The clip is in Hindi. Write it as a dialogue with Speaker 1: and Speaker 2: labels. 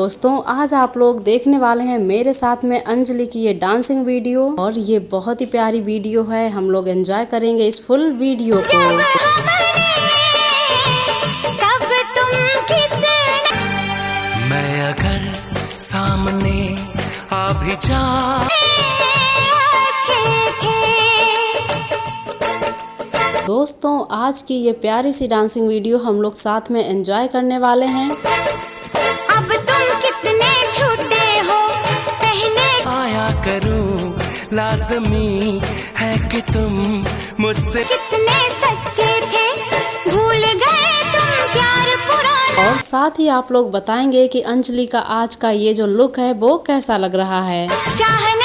Speaker 1: दोस्तों आज आप लोग देखने वाले हैं मेरे साथ में अंजलि की ये डांसिंग वीडियो और ये बहुत ही प्यारी वीडियो है। हम लोग एंजॉय करेंगे इस फुल वीडियो को।
Speaker 2: मैं अगर सामने आ भी जाऊं
Speaker 1: दोस्तों आज की ये प्यारी सी डांसिंग वीडियो हम लोग साथ में एंजॉय करने वाले हैं।
Speaker 3: अब तुम कितने झूठे हो पहले
Speaker 2: आया करूं, लाज़मी है कि तुम मुझसे
Speaker 3: कितने सच्चे थे, भूल गए तुम प्यार पुराना।
Speaker 1: और साथ ही आप लोग बताएंगे कि अंजलि का आज का ये जो लुक है वो कैसा लग रहा है।
Speaker 3: चाहने